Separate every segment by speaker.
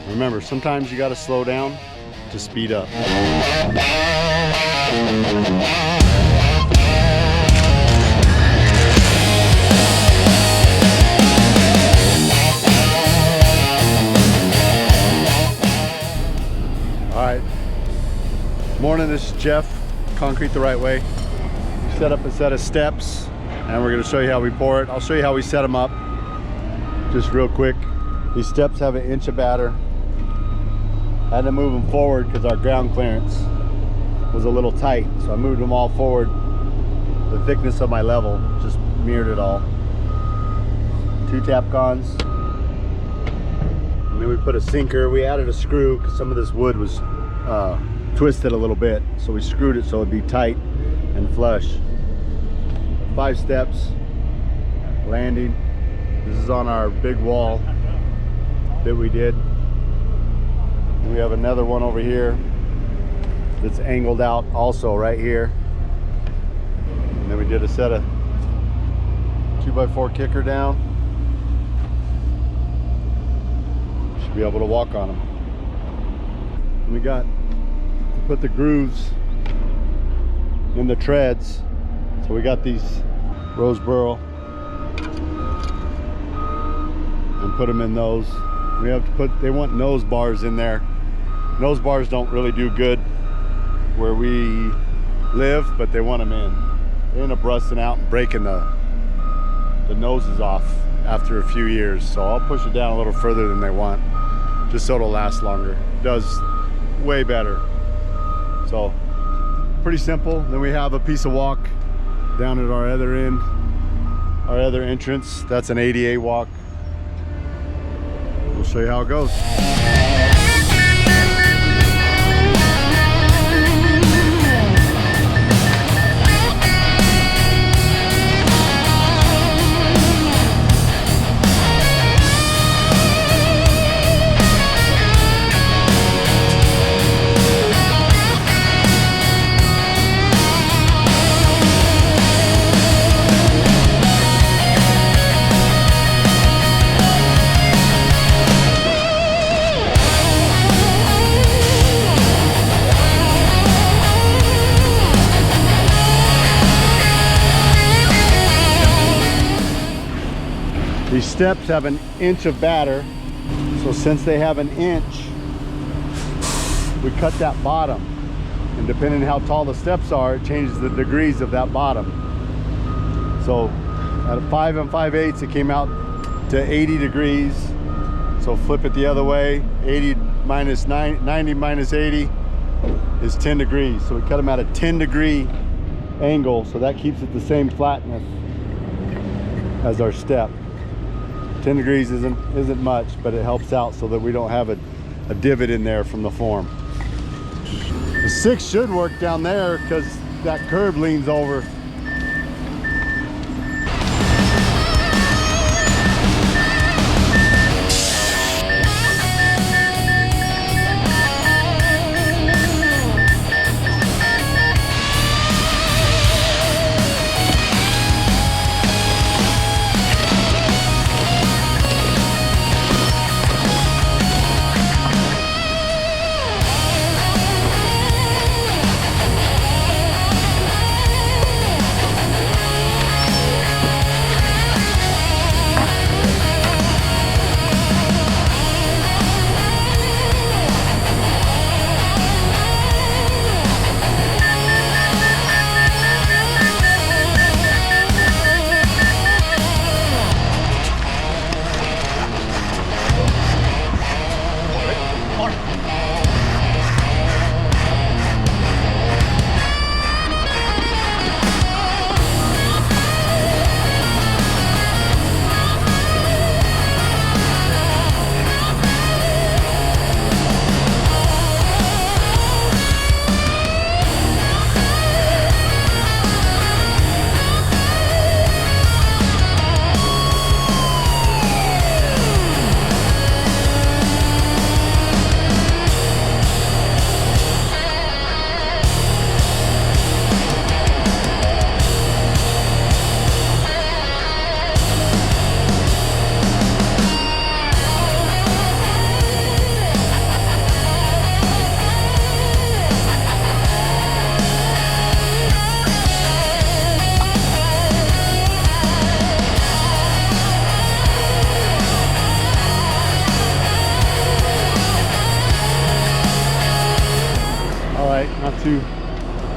Speaker 1: Remember, sometimes you got to slow down to speed up. All right. Morning, this is Jeff, Concrete the Right Way. Set up a set of steps and we're going to show you how we pour it. I'll show you how we set them up just real quick. These steps have 1 inch of batter. I had to move them forward because our ground clearance was a little tight, so I moved them all forward. The thickness of my level just mirrored it all. 2 Tapcons, and then we put a sinker. We added a screw because some of this wood was twisted a little bit, so we screwed it so it'd be tight and flush. 5 steps, landing. This is on our big wall that we did. And we have another one over here that's angled out also right here. And then we did a set of 2x4 kicker down. Should be able to walk on them. And we got to put the grooves in the treads. So we got these rose burl and put them in those. We have to put, they want nose bars in there. Nose bars don't really do good where we live, but they want them in. They end up rusting out and breaking the noses off after a few years. So I'll push it down a little further than they want, just so it'll last longer. It does way better. So pretty simple. Then we have a piece of walk down at our other end, our other entrance. That's an ADA walk. We'll show you how it goes. These steps have 1 inch of batter, so since they have 1 inch, we cut that bottom, and depending on how tall the steps are, it changes the degrees of that bottom. So at 5 5/8, it came out to 80 degrees. So flip it the other way, 80 minus 90 minus 80 is 10 degrees. So we cut them at a 10-degree angle, so that keeps it the same flatness as our step. 10 degrees isn't much, but it helps out so that we don't have a divot in there from the form. The 6 should work down there because that curb leans over.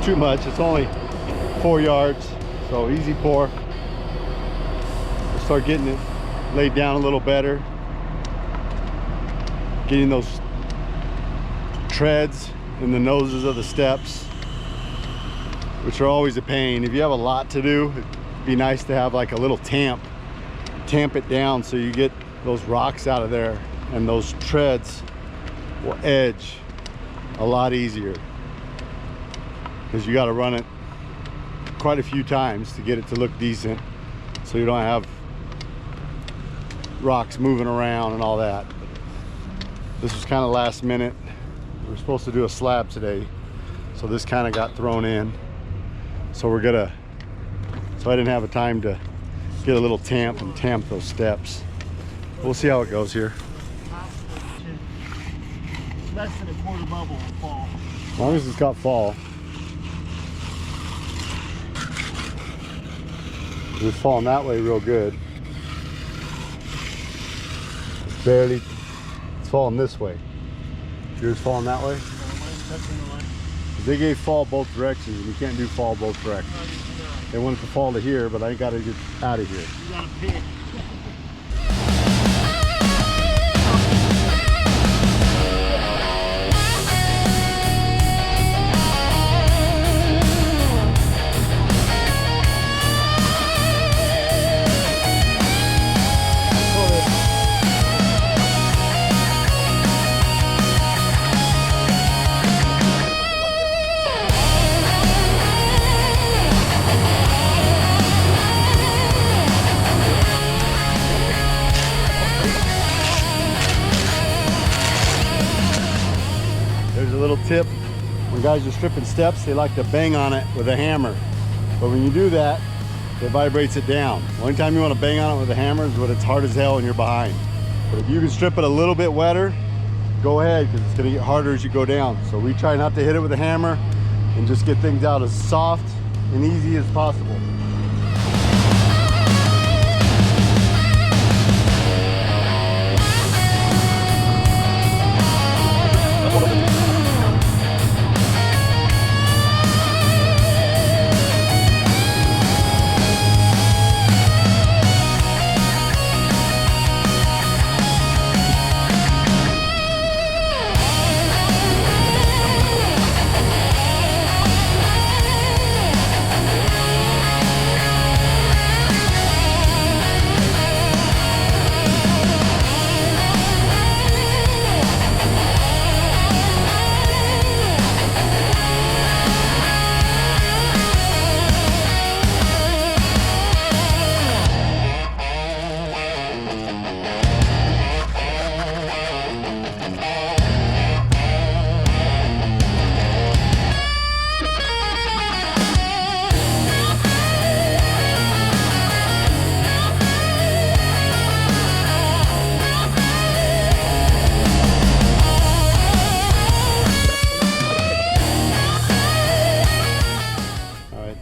Speaker 1: too much. It's only 4 yards, so easy pour. We'll start getting it laid down a little better, getting those treads in the noses of the steps, which are always a pain. If you have a lot to do, it'd be nice to have like a little tamp it down so you get those rocks out of there, and those treads will edge a lot easier, because you got to run it quite a few times to get it to look decent, so you don't have rocks moving around and all that. This was kind of last minute. We were supposed to do a slab today, so this kind of got thrown in, so I didn't have a time to get a little tamp those steps. We'll see how it goes here.
Speaker 2: Less than a quarter bubble will fall.
Speaker 1: As long as it's got fall. It's falling that way real good. It's falling this way. Yours falling that way? They gave fall both directions, and you can't do fall both directions. They want it to fall to here, but I gotta get out of here.
Speaker 2: You gotta pick.
Speaker 1: Tip: when guys are stripping steps, they like to bang on it with a hammer, but when you do that, it vibrates it down. The only time you want to bang on it with a hammer is when it's hard as hell and you're behind. But if you can strip it a little bit wetter, go ahead, because it's going to get harder as you go down. So we try not to hit it with a hammer and just get things out as soft and easy as possible.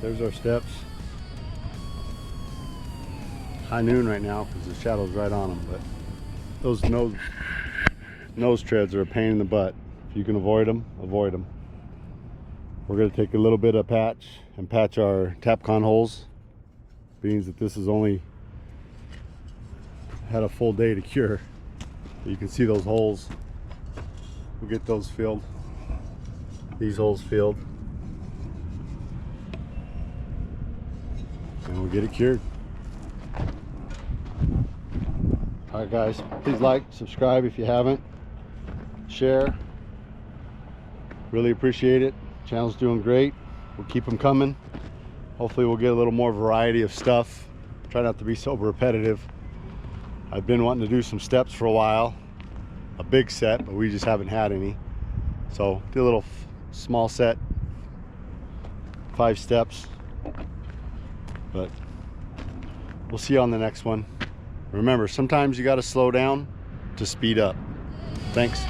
Speaker 1: There's our steps. High noon right now because the shadow's right on them, but those nose treads are a pain in the butt. If you can avoid them, avoid them. We're going to take a little bit of patch and patch our Tapcon holes, being that this has only had a full day to cure. You can see those holes. We'll get those filled. These holes filled. And we'll get it cured. Alright guys, please like, subscribe if you haven't. Share. Really appreciate it. Channel's doing great. We'll keep them coming. Hopefully we'll get a little more variety of stuff. Try not to be so repetitive. I've been wanting to do some steps for a while. A big set, but we just haven't had any. So do a little small set. 5 steps. But we'll see you on the next one. Remember, sometimes you got to slow down to speed up. Thanks.